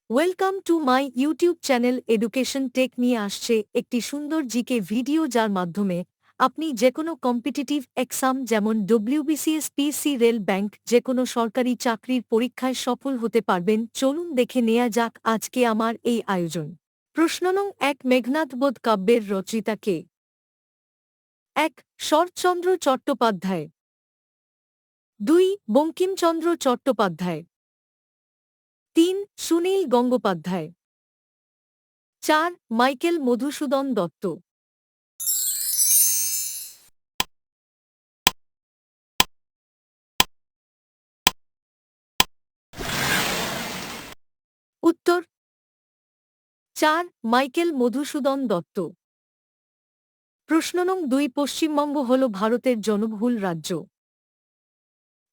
Welcome to my YouTube channel education tech নিয়ে আসছে একটি সুন্দর জিকে ভিডিও যার মাধ্যমে আপনি যেকোনো কম্পিটিটিভ এক্সাম যেমন ডব্লিউবিসিএস পিসি রেল ব্যাংক যেকোনো সরকারি চাকরির পরীক্ষায় সফল হতে পারবেন। চলুন দেখে নেয়া যাক আজকে আমার এই আয়োজন। প্রশ্ন নং ১, মেঘনাদবধ কাব্যের রচয়িতা কে? ১. শরৎচন্দ্র চট্টোপাধ্যায়। ২. বঙ্কিমচন্দ্র চট্টোপাধ্যায়। ৩. সুনীল গঙ্গোপাধ্যায়। ৪. মাইকেল মধুসূদন দত্ত। উত্তর ৪. মাইকেল মধুসূদন দত্ত। প্রশ্ন নং ২, পশ্চিমবঙ্গ হল ভারতের জনবহুল রাজ্য।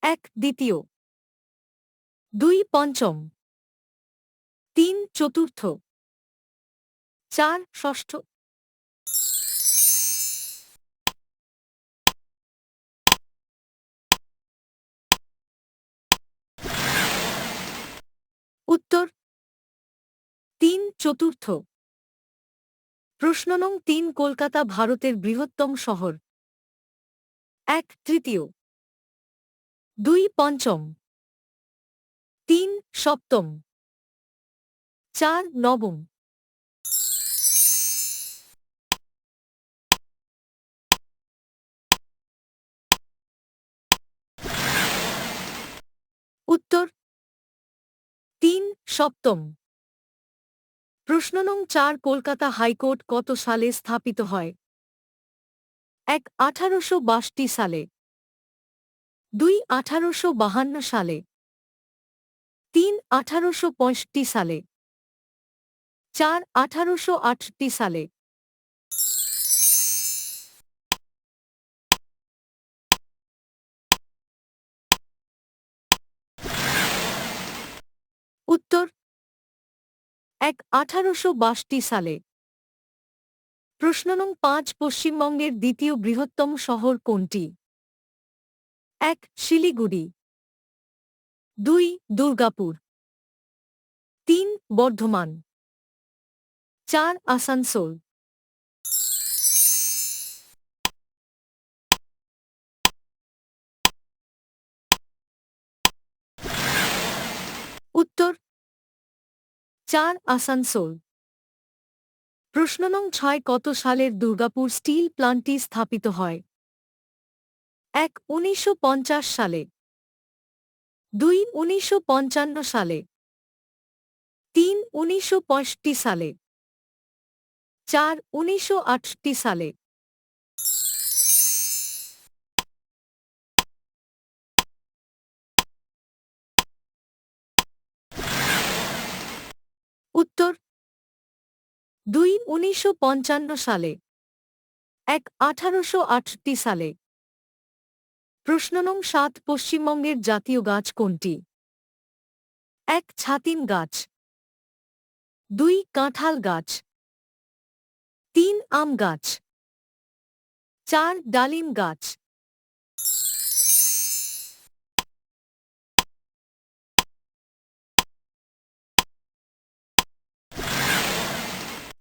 ১. দ্বিতীয়। ২. পঞ্চম। ৩. চতুর্থ। ৪. ষষ্ঠ। উত্তর ৩. চতুর্থ। প্রশ্ন নং ৩, কলকাতা ভারতের বৃহত্তম শহর। ১. তৃতীয়। ২. পঞ্চম। ৩. সপ্তম। ৪. নবম। উত্তর ৩. সপ্তম। প্রশ্ন নং ৪, কলকাতা হাইকোর্ট কত সালে স্থাপিত হয়? ১. ১৮৬২ সালে। ২. ১৮৫২ সালে। ৩. ১৮৬৫ সালে। ৪. ১৮৬৮ সালে। উত্তর ১. ১৮৬২ সালে। প্রশ্ন নং ৫, পশ্চিমবঙ্গের দ্বিতীয় বৃহত্তম শহর কোনটি? ১. শিলিগুড়ি। ২. দুর্গাপুর। ৩. বর্ধমান। ৪. আসানসোল। উত্তর ৪. আসানসোল। প্রশ্ন নং ৬, কত সালের দুর্গাপুর স্টিল প্লান্টটি স্থাপিত হয়? ১. ১৯৫০ সালে। ২. ১৯৫৫ সালে। ৩. ১৯৬৫ সালে। ৪. ১৯৬৮ সালে। উত্তর ২. ১৯৫৫ সালে। ১. ১৮৬৮ সালে। প্রশ্ন নং ৭, পশ্চিমবঙ্গের জাতীয় গাছ কোনটি? ১. ছাতিম গাছ। ২. কাঁঠাল গাছ। ৩. আম গাছ। ৪. ডালিম গাছ।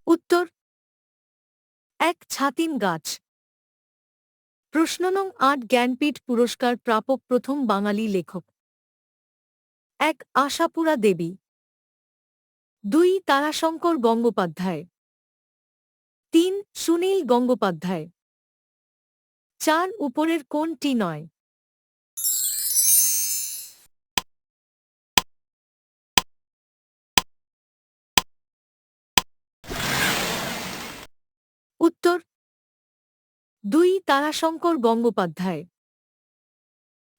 উত্তর ১. ছাতিম গাছ। প্রশ্ন নং ৮, জ্ঞানপীঠ পুরস্কার প্রাপক প্রথম বাঙালি লেখক। ১. আশাপুরা দেবী। ২. তারাশঙ্কর গঙ্গোপাধ্যায়। ৩. সুনীল গঙ্গোপাধ্যায়। ৪. উপরের কোনটি নয়? উত্তর ২. তারাশঙ্কর গঙ্গোপাধ্যায়।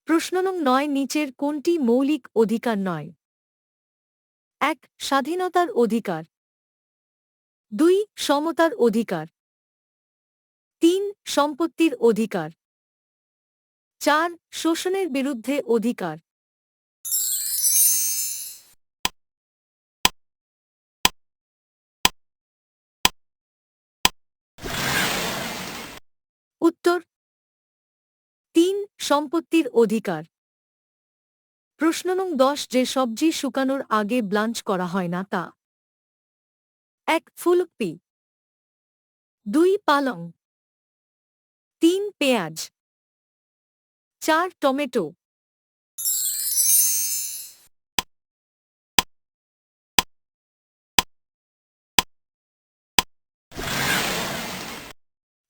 প্রশ্ন নং ৯, নিচের কোনটি মৌলিক অধিকার নয়? ১. স্বাধীনতার অধিকার। ২. সমতার অধিকার। ৩. সম্পত্তির অধিকার। ৪. শোষণের বিরুদ্ধে অধিকার। উত্তর ৩. সম্পত্তির অধিকার। প্রশ্ন নং 10 যে সবজি শুকানোর আগে ব্লাঞ্চ করা হয় না তা: 1 ফুলকপি, 2 পালং, 3 পেঁয়াজ, 4 টমেটো।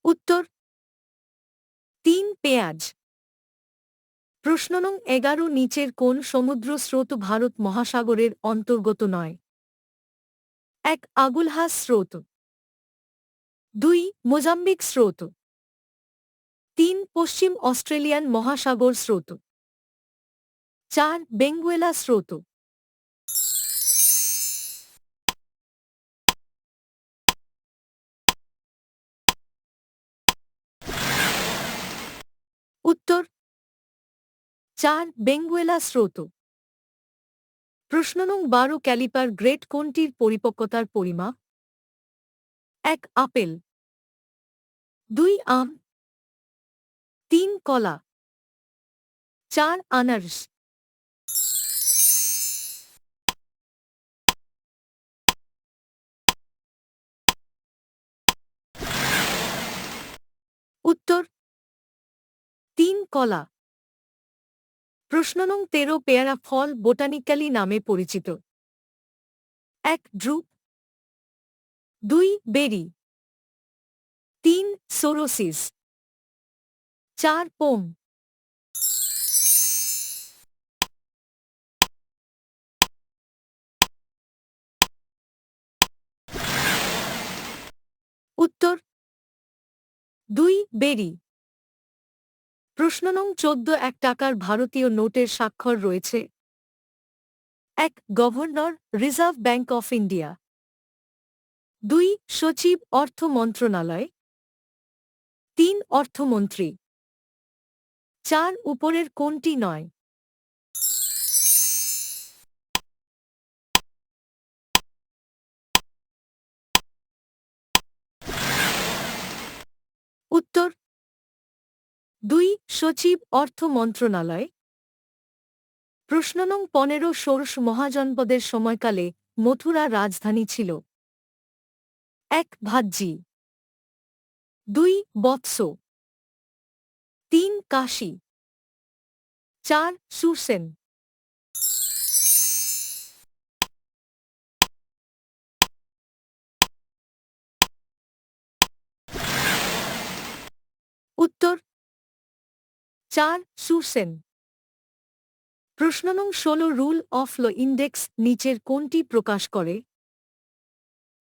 উত্তর: 3 পেঁয়াজ। প্রশ্ন নং 11 নিচের কোন সমুদ্র স্রোত ভারত মহাসাগরের অন্তর্গত নয়? 1 আগুলহাস স্রোত, 2 মোজাম্বিক স্রোত, 3 পশ্চিম অস্ট্রেলিয়ান মহাসাগর স্রোত, 4 বেঙ্গুয়েলা স্রোত। উত্তর: 4 বেঙ্গুয়েলা স্রোত। প্রশ্ন নং 12 ক্যালিপার গ্রেড কোনটির পরিপক্কতার পরিমাপ? 1 আপেল, 2 আম, 3 কলা, 4 আনারস। উত্তর: 3 কলা। প্রশ্ন নং 13 পেয়ারা ফল বোটানিক্যালি নামে পরিচিত? 1 ড্রুপ, 2 বেরি, 3 সোরোসিস, 4 পোম। উত্তর: 2 বেরি। প্রশ্ন নং 14 1 টাকার ভারতীয় নোটের স্বাক্ষর রয়েছে? 1 governor, reserve bank of India, 2 সচিব, অর্থ মন্ত্রণালয়, 3 অর্থমন্ত্রী, 4 উপরের কোনটি নয়? উত্তর: 2 সচিব, অর্থ মন্ত্রণালয়। প্রশ্ন নং 15 ষোড়শ মহাজনপদের সময়কালে মথুরা রাজধানী ছিল? 1 ভাজ্জি, 2 বৎস, 3 কাশী, 4 সুরসেন। উত্তর: 4 সুরসেন। প্রশ্ন নং 16 রুল অফ ল ইন্ডেক্স নিচের কোনটি প্রকাশ করে?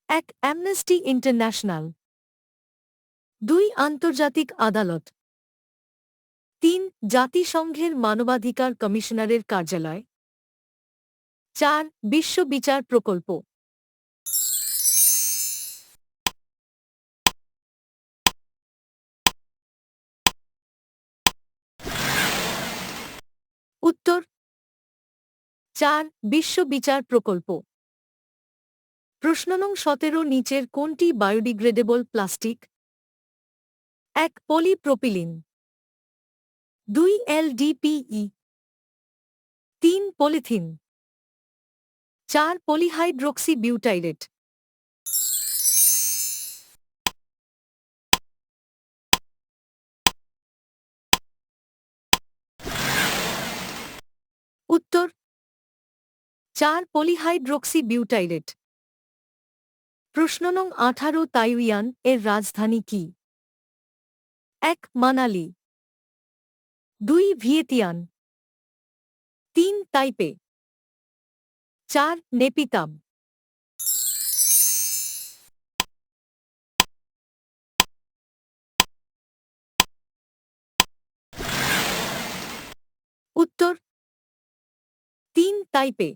1 অ্যামনেস্টি ইন্টারন্যাশনাল, 2 আন্তর্জাতিক আদালত, 3 জাতিসংঘের মানবাধিকার কমিশনারের কার্যালয়, 4 বিশ্ব বিচার প্রকল্প। উত্তর: 4 বিশ্ব বিচার প্রকল্প। প্রশ্ন নং 17 নিচের কোনটি biodegradable plastic? 1 polypropylene, 2 LDPE, 3 polythene, 4 polyhydroxy butyrate. উত্তর: 4 পলিহাইড্রোক্সি বিউটাইরেট। প্রশ্ন নং 18 তাইওয়ান এর রাজধানী কি? 1 মানালি, 2 ভিয়েতিয়ান, 3 তাইপে, 4 নেপিতাম। উত্তর: 3 তাইপে।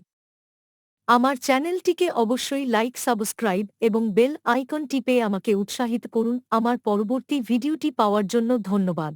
আমার চ্যানেলটিকে অবশ্যই লাইক, সাবস্ক্রাইব এবং বেল আইকন টিপে আমাকে উৎসাহিত করুন। আমার পরবর্তী ভিডিওটি পাওয়ার জন্য ধন্যবাদ।